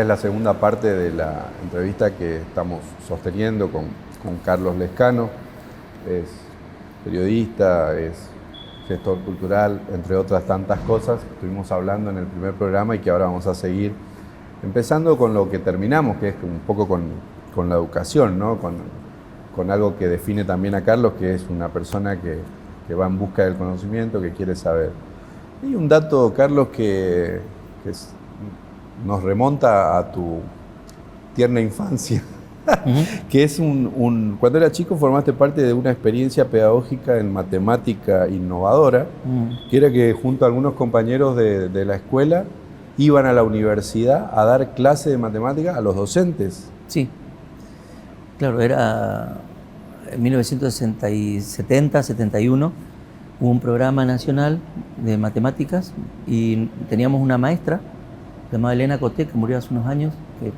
es la segunda parte de la entrevista que estamos sosteniendo con Carlos Lescano. Es periodista, es gestor cultural, entre otras tantas cosas que estuvimos hablando en el primer programa y que ahora vamos a seguir, empezando con lo que terminamos, que es un poco con la educación, ¿no? Con algo que define también a Carlos, que es una persona que va en busca del conocimiento, que quiere saber. Hay un dato, Carlos, que nos remonta a tu tierna infancia, que es cuando eras chico formaste parte de una experiencia pedagógica en matemática innovadora, que era que junto a algunos compañeros de la escuela iban a la universidad a dar clase de matemática a los docentes. Sí, claro, era en 1970, 71, hubo un programa nacional de matemáticas y teníamos una maestra llamada Elena Coté, que murió hace unos años, que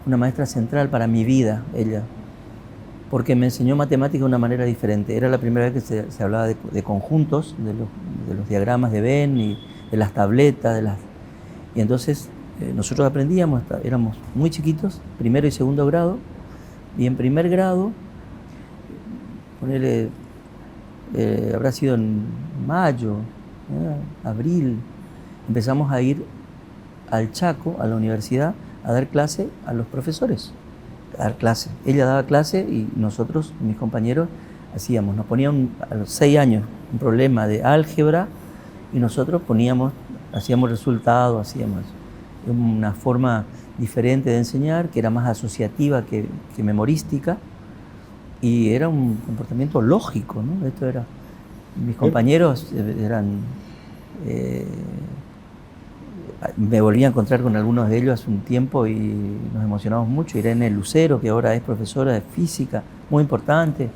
una maestra central para mi vida, ella, porque me enseñó matemática de una manera diferente. Era la primera vez que se hablaba de conjuntos, de los diagramas de Venn y de las tabletas, y entonces nosotros aprendíamos, éramos muy chiquitos, primero y segundo grado, y en primer grado, ponele, habrá sido en mayo, abril, empezamos a ir al Chaco, a la universidad, a dar clase a los profesores. A dar clase. Ella daba clase y nosotros, mis compañeros, hacíamos. Nos ponían a los 6 años un problema de álgebra y nosotros hacíamos resultados, hacíamos una forma diferente de enseñar, que era más asociativa que memorística, y era un comportamiento lógico, ¿no? Esto era, mis compañeros eran... me volví a encontrar con algunos de ellos hace un tiempo y nos emocionamos mucho. Irene Lucero, que ahora es profesora de física, muy importante.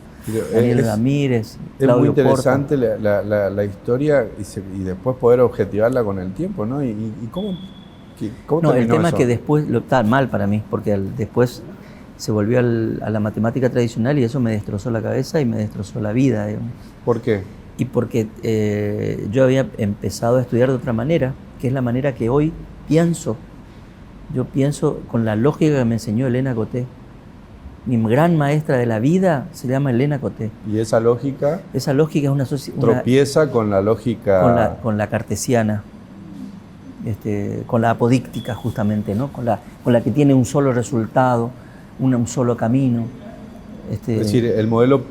Daniel Ramírez, Claudio muy interesante Porta. la historia y después poder objetivarla con el tiempo, ¿no? ¿Y cómo no, el tema eso? es que después, está mal para mí, porque después se volvió a la matemática tradicional y eso me destrozó la cabeza y me destrozó la vida, digamos. ¿Por qué? Y porque yo había empezado a estudiar de otra manera, que es la manera que hoy pienso. Yo pienso con la lógica que me enseñó Elena Coté. Mi gran maestra de la vida se llama Elena Coté. ¿Y esa lógica? Esa lógica es tropieza con la lógica... Con la cartesiana, con la apodíctica justamente, ¿no? Con la que tiene un solo resultado, un solo camino. Es decir, el modelo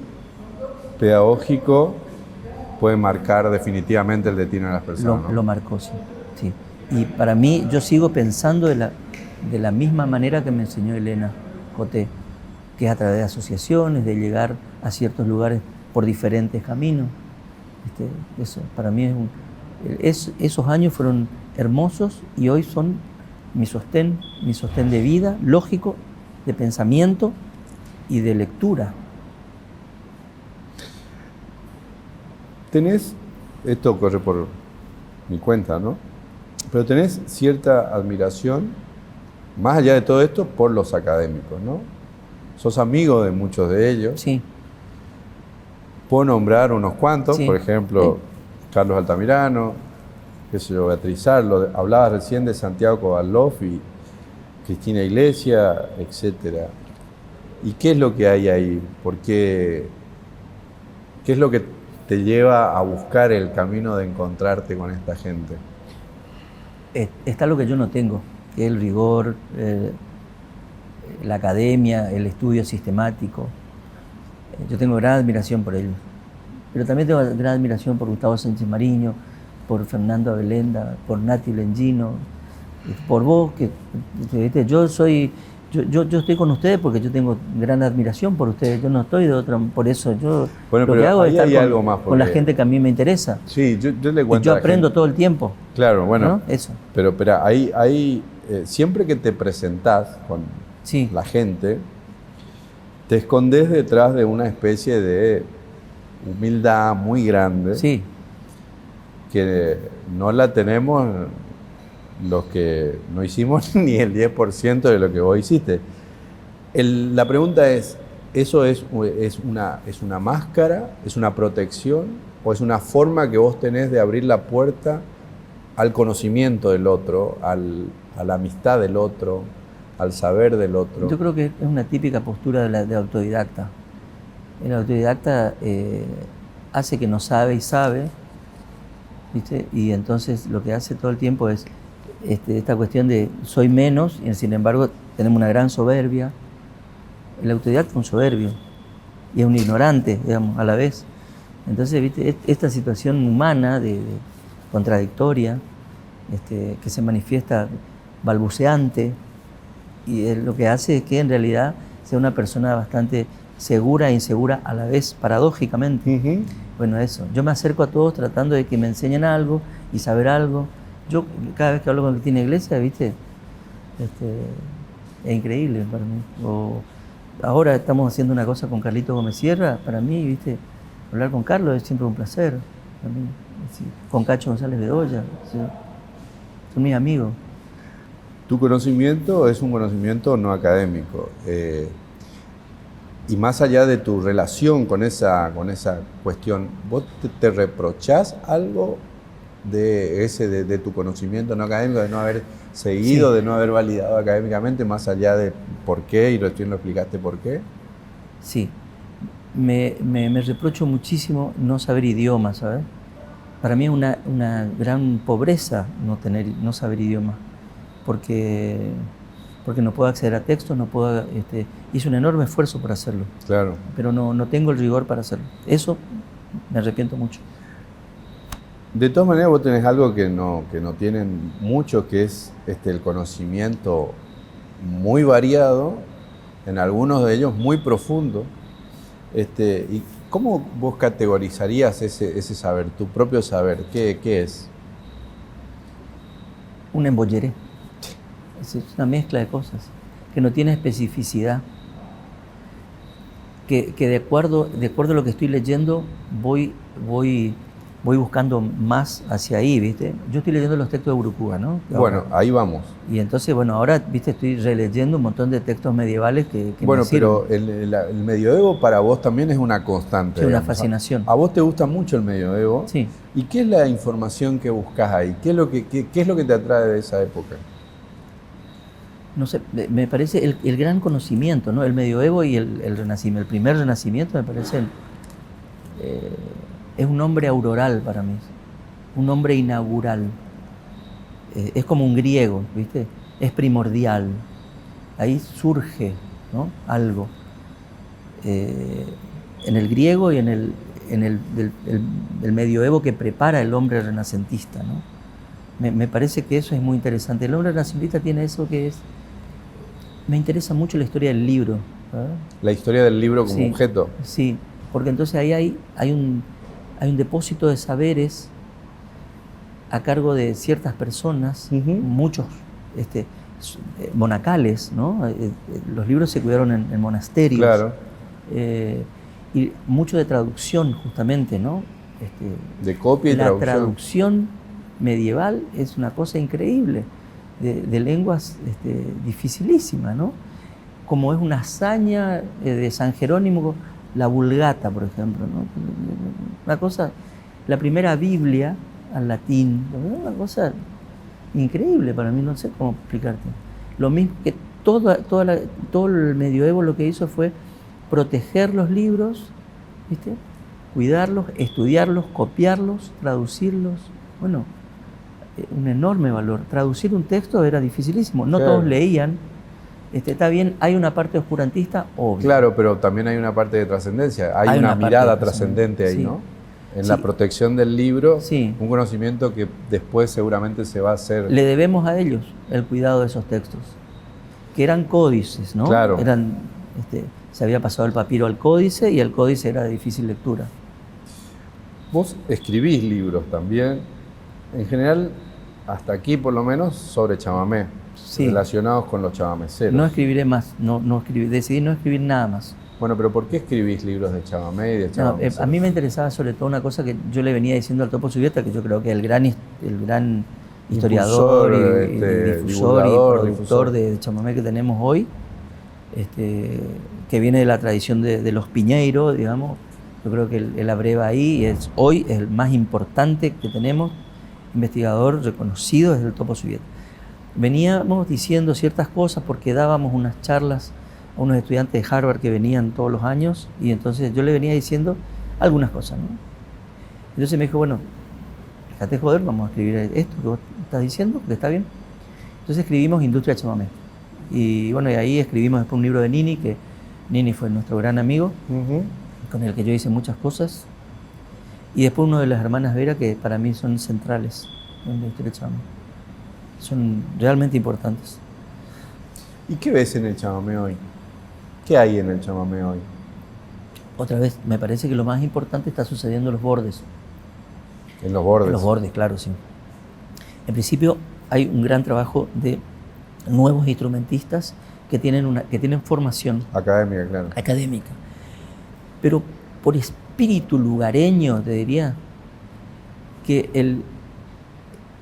pedagógico puede marcar definitivamente el destino de las personas, ¿no? Lo marcó, sí. Sí. Y para mí, yo sigo pensando de la misma manera que me enseñó Elena Coté, que es a través de asociaciones, de llegar a ciertos lugares por diferentes caminos. Eso para mí esos años fueron hermosos y hoy son mi sostén de vida, lógico, de pensamiento y de lectura. Esto corre por mi cuenta, ¿no? Pero tenés cierta admiración, más allá de todo esto, por los académicos, ¿no? Sos amigo de muchos de ellos. Sí. Puedo nombrar unos cuantos, sí. Por ejemplo, sí. Carlos Altamirano, Beatriz Arlo, hablabas recién de Santiago Kovalov y Cristina Iglesias, etc. ¿Y qué es lo que hay ahí? ¿Qué es lo que te lleva a buscar el camino de encontrarte con esta gente? Está lo que yo no tengo, que es el rigor, la academia, el estudio sistemático. Yo tengo gran admiración por ellos, pero también tengo gran admiración por Gustavo Sánchez Mariño, por Fernando Abelenda, por Nati Lengino, por vos, que yo estoy con ustedes porque yo tengo gran admiración por ustedes. Yo no estoy de otra, por eso yo lo que hago es estar con la porque... gente que a mí me interesa. Sí, yo le cuento. Yo aprendo todo el tiempo. Claro, bueno. ¿No? Eso. Pero ahí siempre que te presentás con sí. la gente, te escondes detrás de una especie de humildad muy grande. Sí. Que no la tenemos los que no hicimos ni el 10% de lo que vos hiciste. La pregunta es, ¿eso es una máscara, es una protección o es una forma que vos tenés de abrir la puerta al conocimiento del otro, a la amistad del otro, al saber del otro. Yo creo que es una típica postura de autodidacta. El autodidacta hace que no sabe y sabe, ¿viste? Y entonces lo que hace todo el tiempo es esta cuestión de soy menos, y sin embargo tenemos una gran soberbia. El autodidacta es un soberbio y es un ignorante, digamos, a la vez. Entonces, ¿viste? Esta situación humana, contradictoria, que se manifiesta balbuceante, y lo que hace es que en realidad sea una persona bastante segura e insegura a la vez, paradójicamente. Bueno, eso. Yo me acerco a todos tratando de que me enseñen algo y saber algo. Yo cada vez que hablo con el que tiene iglesia, ¿viste? Es increíble para mí. Ahora estamos haciendo una cosa con Carlito Gómez Sierra. Para mí, ¿viste? Hablar con Carlos es siempre un placer. Para mí. Sí. Con Cacho González Bedoya. Sí. Son mis amigos. Tu conocimiento es un conocimiento no académico. Y más allá de tu relación con esa cuestión, ¿vos te reprochás algo de tu conocimiento no académico, de no haber seguido, sí, de no haber validado académicamente, más allá de por qué, y recién lo explicaste por qué? Sí, me reprocho muchísimo no saber idiomas, ¿sabes? Para mí es una gran pobreza no saber idiomas, porque no puedo acceder a textos, no puedo, hice un enorme esfuerzo por hacerlo. Claro. Pero no tengo el rigor para hacerlo. Eso me arrepiento mucho. De todas maneras, vos tenés algo que no tienen mucho, que es el conocimiento muy variado, en algunos de ellos muy profundo. ¿Y cómo vos categorizarías ese saber, tu propio saber? ¿Qué es? Un embolleré. Es una mezcla de cosas que no tiene especificidad, que de acuerdo a lo que estoy leyendo voy buscando más hacia ahí, ¿viste? Yo estoy leyendo los textos de Burucúa, ¿no? Bueno, ahí vamos. Y entonces, bueno, ahora, ¿viste? Estoy releyendo un montón de textos medievales que bueno, me sirven. Pero el medioevo para vos también es una constante. Es una fascinación. A vos te gusta mucho el medioevo. Sí. ¿Y qué es la información que buscas ahí? ¿Qué es lo que te atrae de esa época? No sé, me parece el gran conocimiento, ¿no? El medioevo y el renacimiento. El primer renacimiento me parece es un nombre auroral para mí, un nombre inaugural. Es como un griego, ¿viste? Es primordial. Ahí surge, ¿no? Algo. En el griego y en el medioevo que prepara el hombre renacentista, ¿no? Me parece que eso es muy interesante. El hombre renacentista tiene eso que es... Me interesa mucho la historia del libro, ¿verdad? La historia del libro como objeto. Sí, porque entonces ahí hay un depósito de saberes a cargo de ciertas personas, muchos monacales, ¿no? Los libros se cuidaron en monasterios. Claro. Y mucho de traducción, justamente, ¿no? De copia y traducción. La traducción medieval es una cosa increíble. De lenguas dificilísimas, ¿no? Como es una hazaña de San Jerónimo, la Vulgata, por ejemplo, ¿no? Una cosa, la primera Biblia al latín, una cosa increíble para mí, no sé cómo explicarte. Lo mismo que todo el medioevo lo que hizo fue proteger los libros, ¿viste? Cuidarlos, estudiarlos, copiarlos, traducirlos, bueno, un enorme valor. Traducir un texto era dificilísimo, no todos leían. Está bien, hay una parte oscurantista, obvio. Claro, pero también hay una parte de trascendencia, hay una mirada trascendente ahí, ¿no? En la protección del libro, un conocimiento que después seguramente se va a hacer... Le debemos a ellos el cuidado de esos textos, que eran códices, ¿no? Claro. Se había pasado el papiro al códice y el códice era de difícil lectura. Vos escribís libros también, en general... Hasta aquí, por lo menos, sobre chamamé, relacionados con los chamameceros. No escribiré más, decidí no escribir nada más. Bueno, pero ¿por qué escribís libros de chamamé y de chamameceros? A mí me interesaba sobre todo una cosa que yo le venía diciendo al Topo Subieta, que yo creo que es el gran historiador, difusor y productor de chamamé que tenemos hoy, que viene de la tradición de los Piñeiro, digamos. Yo creo que él abreva ahí y hoy es el más importante que tenemos, investigador reconocido desde el Topo Subieta. veníamos diciendo ciertas cosas porque dábamos unas charlas a unos estudiantes de Harvard que venían todos los años, y entonces yo le venía diciendo algunas cosas, ¿no? Entonces me dijo, bueno, déjate joder, vamos a escribir esto que vos estás diciendo, que está bien. Entonces escribimos Industria del Chamamé. Y bueno, y ahí escribimos después un libro de Nini, que Nini fue nuestro gran amigo, con el que yo hice muchas cosas. Y después uno de las hermanas Vera, que para mí son centrales en la historia del chamamé. Son realmente importantes. ¿Y qué ves en el chamamé hoy? ¿Qué hay en el chamamé hoy? Otra vez, me parece que lo más importante está sucediendo en los bordes. En los bordes. En los bordes, claro, sí. En principio hay un gran trabajo de nuevos instrumentistas que tienen formación Académica, claro. académica. Pero por espíritu lugareño, te diría, que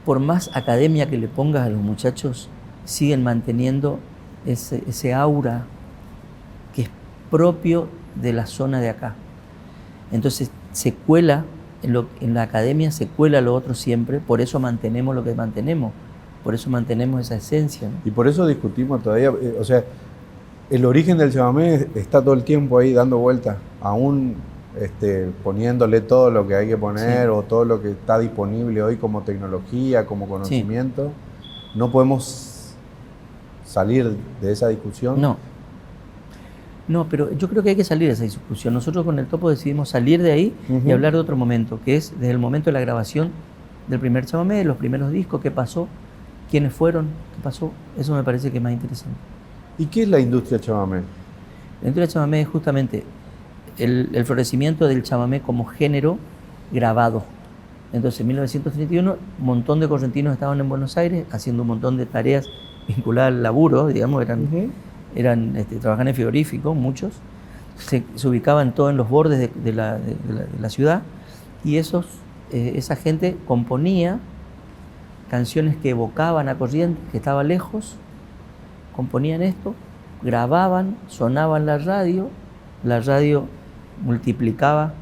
por más academia que le pongas a los muchachos, siguen manteniendo ese aura que es propio de la zona de acá. Entonces se cuela, en la academia se cuela lo otro siempre, por eso mantenemos lo que mantenemos, por eso mantenemos esa esencia, ¿no? Y por eso discutimos todavía, o sea, el origen del chamamé está todo el tiempo ahí dando vueltas, aún poniéndole todo lo que hay que poner, o todo lo que está disponible hoy como tecnología, como conocimiento. No podemos salir de esa discusión. No, pero yo creo que hay que salir de esa discusión. Nosotros con el Topo decidimos salir de ahí y hablar de otro momento, que es desde el momento de la grabación del primer chamamé, de los primeros discos, qué pasó, quiénes fueron, qué pasó. Eso me parece que es más interesante. ¿Y qué es la industria chamamé? La industria chamamé es justamente el florecimiento del chamamé como género grabado. Entonces, en 1931, un montón de correntinos estaban en Buenos Aires haciendo un montón de tareas vinculadas al laburo, digamos, trabajaban en frigorífico, muchos, se ubicaban todos en los bordes de la ciudad, y esa gente componía canciones que evocaban a Corrientes, que estaba lejos, componían esto, grababan, sonaban la radio multiplicaba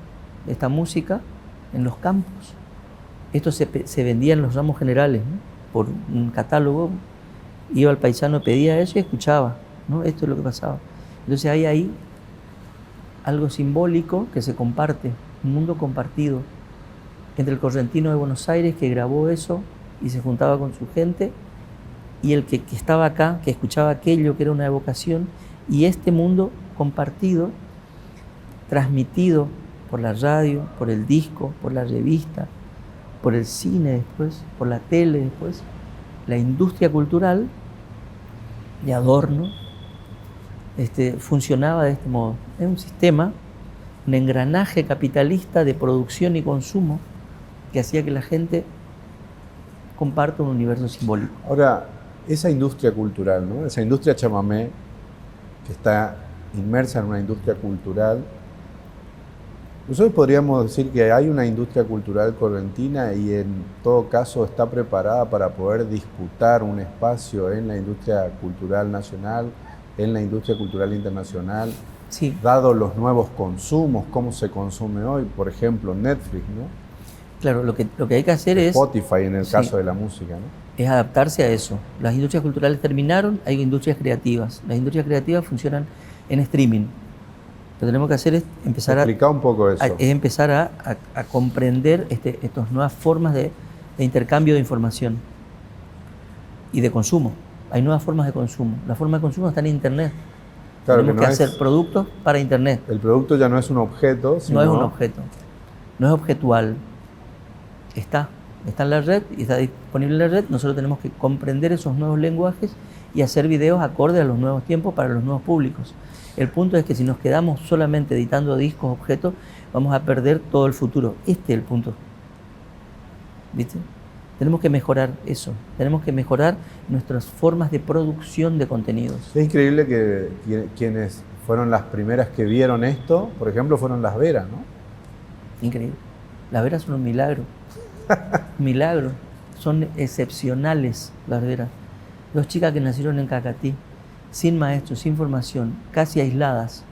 esta música en los campos. Esto se vendía en los ramos generales, ¿no? Por un catálogo, iba al paisano, pedía eso y escuchaba, ¿no? Esto es lo que pasaba. Entonces hay ahí algo simbólico que se comparte, un mundo compartido entre el correntino de Buenos Aires que grabó eso y se juntaba con su gente, y el que estaba acá, que escuchaba aquello que era una evocación, y este mundo compartido, transmitido por la radio, por el disco, por la revista, por el cine después, por la tele después, la industria cultural de adorno, funcionaba de este modo. Es un sistema, un engranaje capitalista de producción y consumo que hacía que la gente comparta un universo simbólico. Ahora, esa industria cultural, ¿no? Esa industria chamamé, que está inmersa en una industria cultural, nosotros podríamos decir que hay una industria cultural correntina y en todo caso está preparada para poder disputar un espacio en la industria cultural nacional, en la industria cultural internacional, sí, dado los nuevos consumos, cómo se consume hoy, por ejemplo, Netflix, ¿no? Claro, lo que hay que hacer es... Spotify en el caso de la música, ¿no? Es adaptarse a eso. Las industrias culturales terminaron, hay industrias creativas. Las industrias creativas funcionan en streaming. Lo que tenemos que hacer es empezar Explica un poco eso. Es empezar a comprender estas nuevas formas de intercambio de información y de consumo. Hay nuevas formas de consumo. La forma de consumo está en Internet. Claro, tenemos que hacer productos para Internet. El producto ya no es un objeto, sino... No es un objeto. No es objetual. Está en la red y está disponible en la red. Nosotros tenemos que comprender esos nuevos lenguajes y hacer videos acorde a los nuevos tiempos para los nuevos públicos. El punto es que si nos quedamos solamente editando discos, objetos, vamos a perder todo el futuro. Este es el punto. ¿Viste? Tenemos que mejorar eso. Tenemos que mejorar nuestras formas de producción de contenidos. Es increíble que quienes fueron las primeras que vieron esto, por ejemplo, fueron las Veras, ¿no? Increíble. Las Veras son un milagro. Milagro. Son excepcionales las Veras. Dos chicas que nacieron en Cacatí, sin maestros, sin formación, casi aisladas,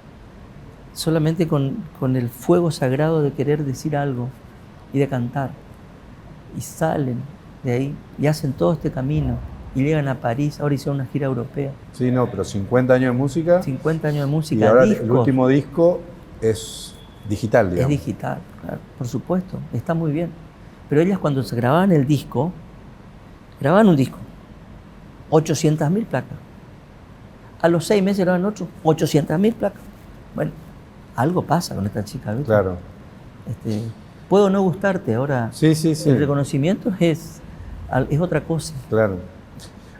solamente con el fuego sagrado de querer decir algo y de cantar. Y salen de ahí y hacen todo este camino y llegan a París, ahora hicieron una gira europea. Sí, no, pero 50 años de música. 50 años de música, Y ahora discos. el último disco es digital, Es digamos. digital, claro, por supuesto, está muy bien. Pero ellas cuando se grababan el disco, grababan un disco, 800.000 placas. A los 6 meses grababan 800.000 placas. Bueno, algo pasa con esta chica, ¿viste? Claro. Puedo no gustarte, ahora Sí, sí, sí. el reconocimiento es otra cosa. Claro.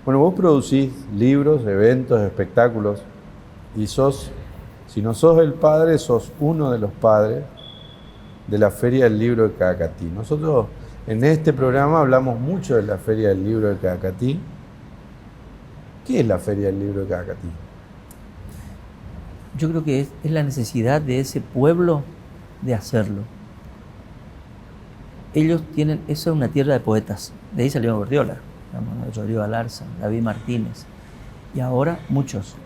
Bueno, vos producís libros, eventos, espectáculos y si no sos el padre, sos uno de los padres de la Feria del Libro de Caacatí. Nosotros en este programa hablamos mucho de la Feria del Libro de Caacatí. ¿Qué es la Feria del Libro de Caacatí? Yo creo que es la necesidad de ese pueblo de hacerlo. Ellos tienen, eso es una tierra de poetas. De ahí salió Gordiola, Rodrigo Alarza, David Martínez. Y ahora muchos,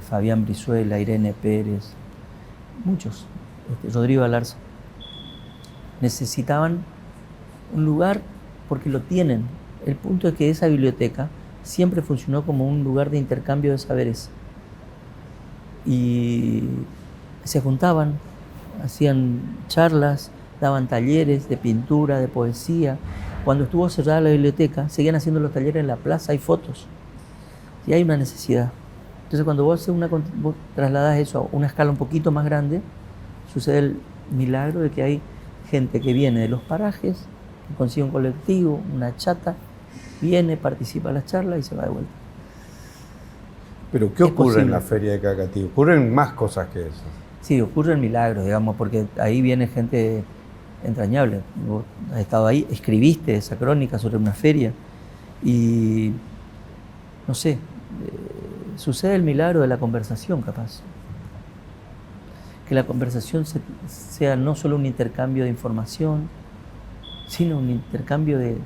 Fabián Brizuela, Irene Pérez, muchos, Rodrigo Alarza. Necesitaban un lugar porque lo tienen. El punto es que esa biblioteca siempre funcionó como un lugar de intercambio de saberes. Y se juntaban, hacían charlas, daban talleres de pintura, de poesía. Cuando estuvo cerrada la biblioteca, seguían haciendo los talleres en la plaza, hay fotos. Y hay una necesidad. Entonces cuando vos trasladás eso a una escala un poquito más grande, sucede el milagro de que hay gente que viene de los parajes, que consigue un colectivo, una chata, viene, participa en las charlas y se va de vuelta. ¿Pero qué ocurre en la Feria de Caacatí? Ocurren más cosas que eso. Sí, ocurren milagros, digamos, porque ahí viene gente entrañable. Vos has estado ahí, escribiste esa crónica sobre una feria y, no sé, sucede el milagro de la conversación, capaz. Que la conversación sea no solo un intercambio de información, sino un intercambio de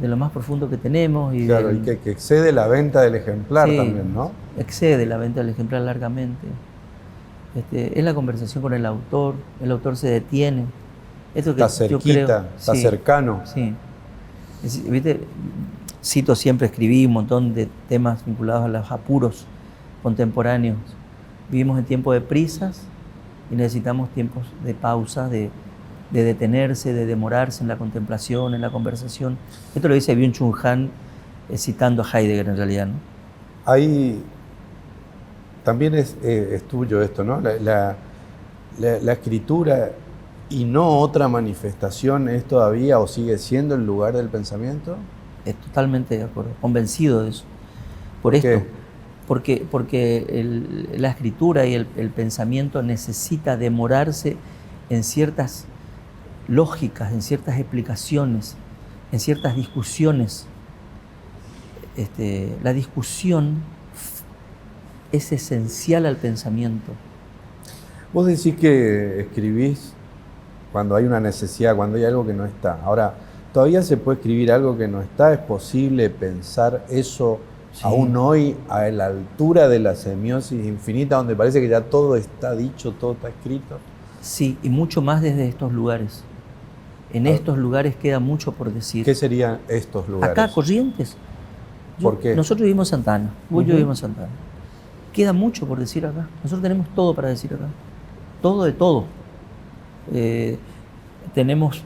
lo más profundo que tenemos. Y claro, y que excede la venta del ejemplar también, ¿no? Excede la venta del ejemplar largamente. Es la conversación con el autor se detiene. Esto que está cerquita, yo creo, está cercano. Sí. ¿Viste? Cito siempre, escribí un montón de temas vinculados a los apuros contemporáneos. Vivimos en tiempos de prisas y necesitamos tiempos de pausa, de detenerse, de demorarse en la contemplación, en la conversación. Esto lo dice Byung-Chul Han citando a Heidegger en realidad, ¿no? Ahí también es tuyo esto, ¿no? La escritura y no otra manifestación es todavía o sigue siendo el lugar del pensamiento. Totalmente de acuerdo, convencido de eso. Por esto, porque la escritura y el pensamiento necesita demorarse en ciertas lógicas, en ciertas explicaciones, en ciertas discusiones. La discusión es esencial al pensamiento. Vos decís que escribís cuando hay una necesidad, cuando hay algo que no está. Ahora, ¿todavía se puede escribir algo que no está? ¿Es posible pensar eso aún hoy a la altura de la semiosis infinita, donde parece que ya todo está dicho, todo está escrito? Sí, y mucho más desde estos lugares. En estos lugares queda mucho por decir. ¿Qué serían estos lugares? Acá, Corrientes. ¿Por qué? Nosotros vivimos en Santa Ana, vos y yo vivimos en Santa Ana. Queda mucho por decir acá. Nosotros tenemos todo para decir acá. Todo de todo. Tenemos,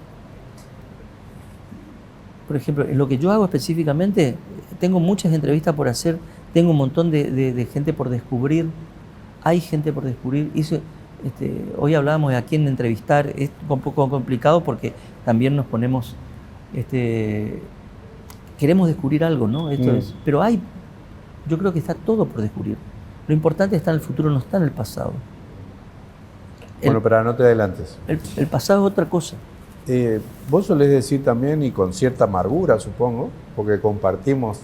por ejemplo, en lo que yo hago específicamente, tengo muchas entrevistas por hacer, tengo un montón de gente por descubrir. Hay gente por descubrir. Hoy hablábamos de a quién entrevistar. Es un poco complicado porque también nos ponemos... queremos descubrir algo, ¿no? Pero yo creo que está todo por descubrir. Lo importante está en el futuro, no está en el pasado. Bueno, pero no te adelantes. El pasado es otra cosa. Vos solés decir también, y con cierta amargura supongo, porque compartimos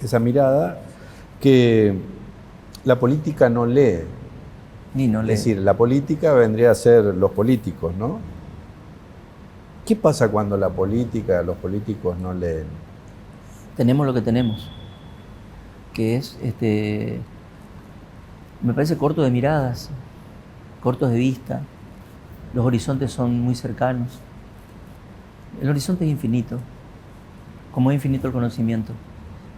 esa mirada, que la política no lee. Ni no lee. Es decir, la política vendría a ser los políticos, ¿no? ¿Qué pasa cuando la política, los políticos no leen? Tenemos lo que tenemos, que es, me parece corto de miradas, cortos de vista, los horizontes son muy cercanos, el horizonte es infinito, como es infinito el conocimiento.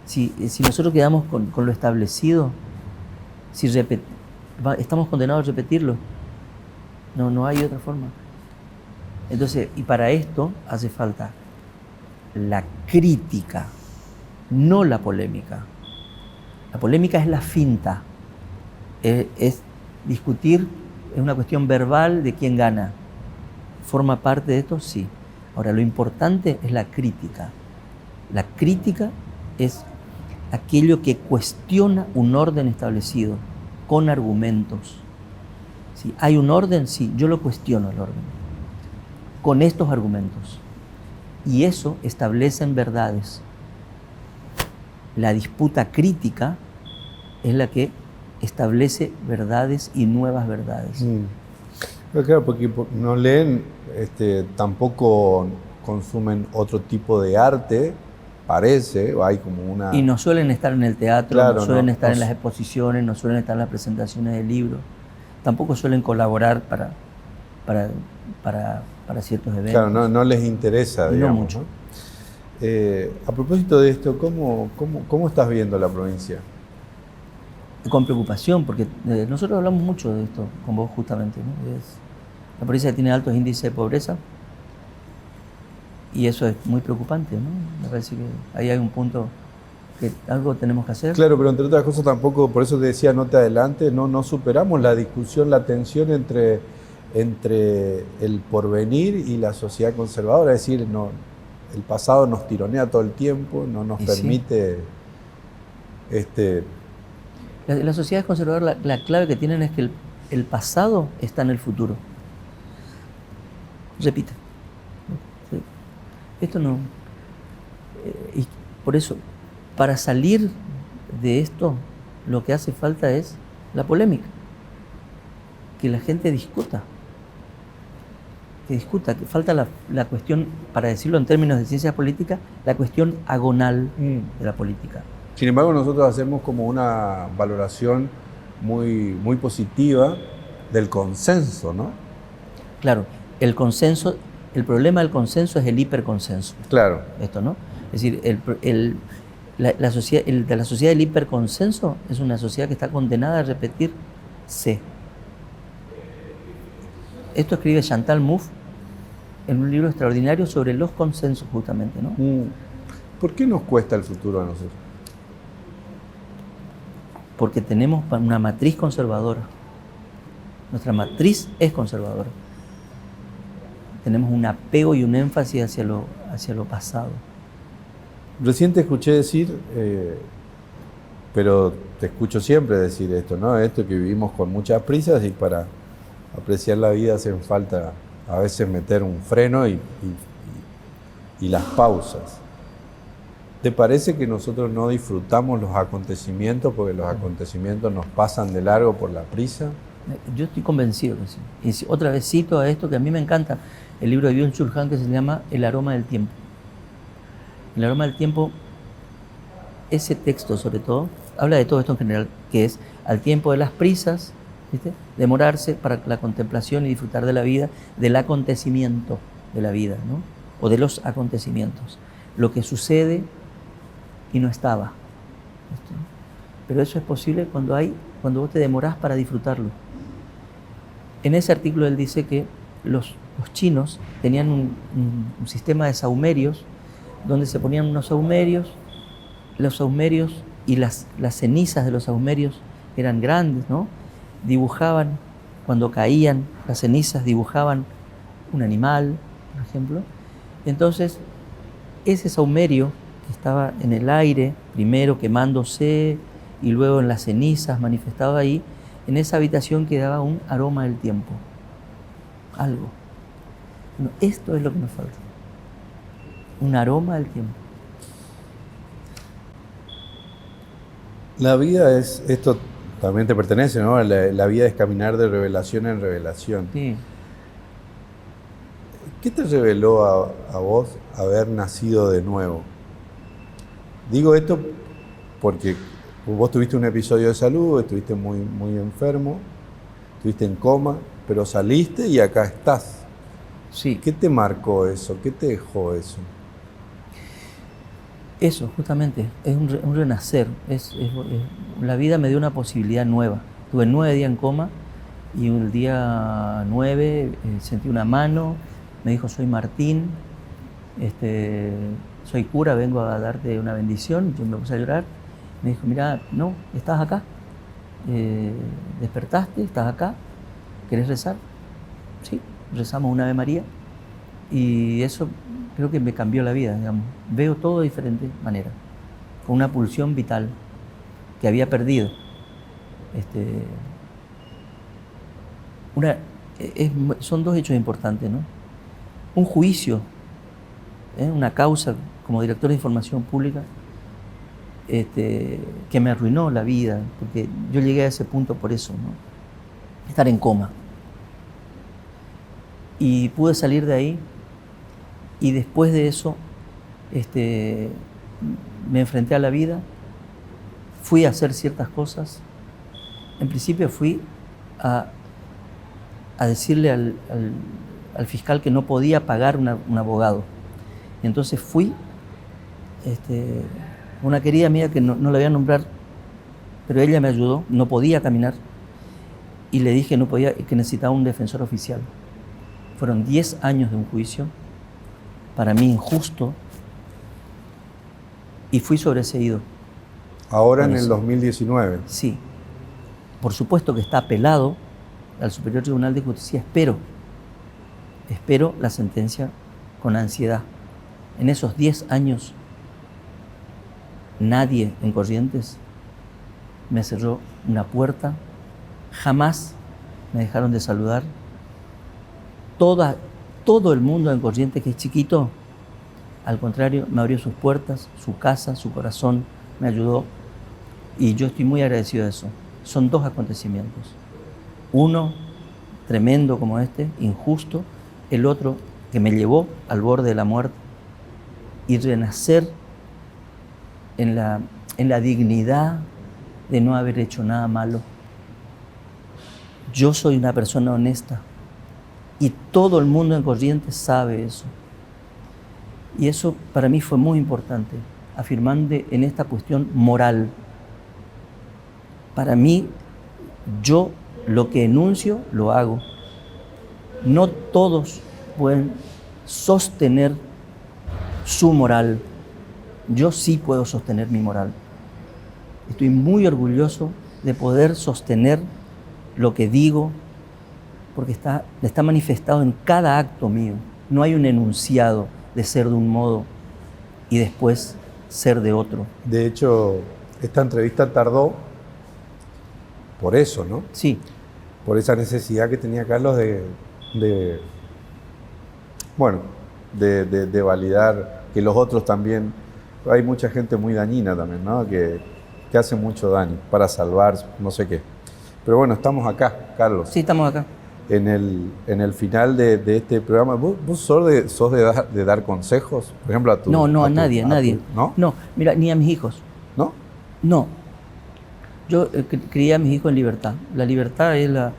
Si nosotros quedamos con lo establecido, estamos condenados a repetirlo. No hay otra forma. Entonces, y para esto hace falta la crítica, no la polémica. La polémica es la finta, es discutir, es una cuestión verbal de quién gana. ¿Forma parte de esto? Sí. Ahora, lo importante es la crítica. La crítica es aquello que cuestiona un orden establecido con argumentos. ¿Sí? ¿Hay un orden? Sí, yo lo cuestiono el orden, con estos argumentos. Y eso establecen verdades. La disputa crítica es la que establece verdades y nuevas verdades. Pero claro, porque no leen, tampoco consumen otro tipo de arte, parece, o hay como una... Y no suelen estar en el teatro, claro, no suelen estar en las exposiciones, no suelen estar en las presentaciones de libros, tampoco suelen colaborar para ciertos eventos. Claro, no les interesa, digamos. No mucho. ¿No? A propósito de esto, ¿cómo estás viendo la provincia? Con preocupación, porque nosotros hablamos mucho de esto con vos justamente, ¿no? La provincia tiene altos índices de pobreza y eso es muy preocupante, ¿no? Me parece que ahí hay un punto que algo tenemos que hacer. Claro, pero entre otras cosas tampoco, por eso te decía, no te adelantes, no superamos la discusión, la tensión entre el porvenir y la sociedad conservadora, es decir, el pasado nos tironea todo el tiempo, no nos permite... Sí. La sociedad conservadora, la clave que tienen es que el pasado está en el futuro. Repite. Esto no... y por eso, para salir de esto, lo que hace falta es la polémica. Que la gente discuta. Que falta la cuestión, para decirlo en términos de ciencia política, la cuestión agonal de la política. Sin embargo, nosotros hacemos como una valoración muy, muy positiva del consenso, ¿no? Claro, el consenso, el problema del consenso es el hiperconsenso. Claro. Esto, ¿no? Es decir, la sociedad del hiperconsenso es una sociedad que está condenada a repetirse. Esto escribe Chantal Mouffe en un libro extraordinario sobre los consensos, justamente, ¿no? ¿Por qué nos cuesta el futuro a nosotros? Porque tenemos una matriz conservadora. Nuestra matriz es conservadora. Tenemos un apego y un énfasis hacia lo pasado. Recién te escuché decir, pero te escucho siempre decir esto, ¿no? Esto que vivimos con muchas prisas y para apreciar la vida hacen falta a veces meter un freno y las pausas. ¿Te parece que nosotros no disfrutamos los acontecimientos porque los acontecimientos nos pasan de largo por la prisa? Yo estoy convencido que sí. Y otra vez cito a esto que a mí me encanta, el libro de Byung-Chul Han que se llama El aroma del tiempo. El aroma del tiempo, ese texto sobre todo, habla de todo esto en general, que es al tiempo de las prisas, ¿viste? Demorarse para la contemplación y disfrutar de la vida, del acontecimiento de la vida, ¿no? O de los acontecimientos. Lo que sucede y no estaba. Pero eso es posible cuando vos te demorás para disfrutarlo. En ese artículo él dice que los chinos tenían un sistema de sahumerios donde se ponían unos sahumerios, los sahumerios y las cenizas de los sahumerios eran grandes, ¿no? Dibujaban, cuando caían las cenizas, dibujaban un animal, por ejemplo. Entonces, ese sahumerio que estaba en el aire, primero quemándose y luego en las cenizas manifestado ahí, en esa habitación quedaba un aroma del tiempo. Algo. No, esto es lo que nos falta. Un aroma del tiempo. La vida es, esto también te pertenece, ¿no? La vida es caminar de revelación en revelación. Sí. ¿Qué te reveló a vos haber nacido de nuevo? Digo esto porque vos tuviste un episodio de salud, estuviste muy, muy enfermo, estuviste en coma, pero saliste y acá estás. Sí. ¿Qué te marcó eso? ¿Qué te dejó eso? Eso, justamente, es un renacer. La vida me dio una posibilidad nueva. Tuve 9 días en coma y el día 9 sentí una mano, me dijo, soy Martín, soy cura, vengo a darte una bendición. Yo me puse a llorar. Me dijo, mira, no, estás acá, despertaste, estás acá, ¿querés rezar? Sí, rezamos una Ave María y eso creo que me cambió la vida, digamos. Veo todo de diferente manera, con una pulsión vital que había perdido. Son 2 hechos importantes, ¿no? Un juicio, una causa como director de información pública que me arruinó la vida, porque yo llegué a ese punto por eso, ¿no? Estar en coma. Y pude salir de ahí y después de eso me enfrenté a la vida, fui a hacer ciertas cosas. En principio fui a decirle al fiscal que no podía pagar un abogado. Y entonces fui, una querida amiga que no la voy a nombrar, pero ella me ayudó, no podía caminar, y le dije no podía, que necesitaba un defensor oficial. Fueron 10 años de un juicio, para mí injusto, y fui sobreseído. Ahora en el 2019. Sí. Por supuesto que está apelado al Superior Tribunal de Justicia. Espero la sentencia con ansiedad. En esos 10 años, nadie en Corrientes me cerró una puerta, jamás me dejaron de saludar. Todo el mundo en Corrientes, que es chiquito, al contrario, me abrió sus puertas, su casa, su corazón, me ayudó, y yo estoy muy agradecido de eso. Son 2 acontecimientos. Uno, tremendo como injusto. El otro, que me llevó al borde de la muerte, y renacer en la dignidad de no haber hecho nada malo. Yo soy una persona honesta y todo el mundo en Corrientes sabe eso. Y eso para mí fue muy importante, afirmando en esta cuestión moral. Para mí, yo lo que enuncio, lo hago. No todos pueden sostener su moral. Yo sí puedo sostener mi moral. Estoy muy orgulloso de poder sostener lo que digo, porque está manifestado en cada acto mío. No hay un enunciado de ser de un modo y después ser de otro. De hecho, esta entrevista tardó por eso, ¿no? Sí. Por esa necesidad que tenía Carlos de validar que los otros también. Hay mucha gente muy dañina también, ¿no? Que hace mucho daño para salvar no sé qué. Pero bueno, estamos acá, Carlos. Sí, estamos acá. En el final de este programa, ¿vos sos de dar consejos? Por ejemplo, a tu... No, a nadie. ¿No? No, mira, ni a mis hijos. ¿No? No. Yo crié a mis hijos en libertad. La libertad es la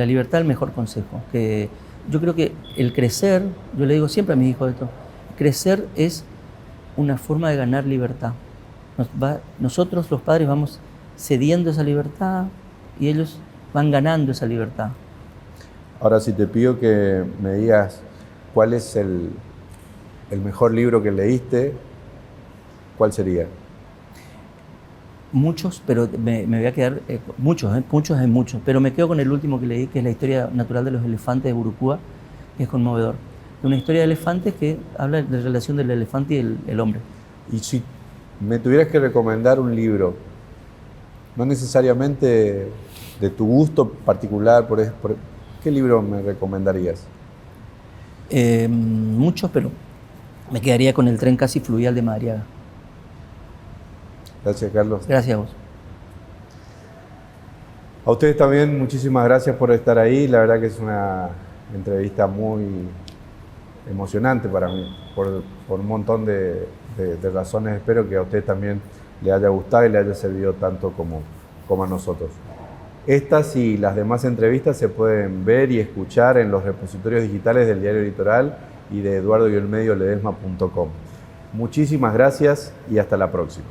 libertad el mejor consejo. Que yo creo que el crecer, yo le digo siempre a mis hijos esto, crecer es una forma de ganar libertad. Nosotros los padres vamos cediendo esa libertad y ellos van ganando esa libertad. Ahora, si te pido que me digas cuál es el mejor libro que leíste, ¿cuál sería? Muchos, pero me voy a quedar, muchos, pero me quedo con el último que leí, que es La historia natural de los elefantes de Burukua, que es conmovedor. Una historia de elefantes que habla de la relación del elefante y el hombre. Y si me tuvieras que recomendar un libro, no necesariamente de tu gusto particular, ¿qué libro me recomendarías? Muchos, pero me quedaría con El tren casi fluvial de Madariaga. Gracias, Carlos. Gracias a vos. A ustedes también, muchísimas gracias por estar ahí. La verdad que es una entrevista muy emocionante para mí, por un montón de razones. Espero que a ustedes también les haya gustado y les haya servido tanto como a nosotros. Estas y las demás entrevistas se pueden ver y escuchar en los repositorios digitales del Diario Litoral y de eduardo-ledesma.com. Muchísimas gracias y hasta la próxima.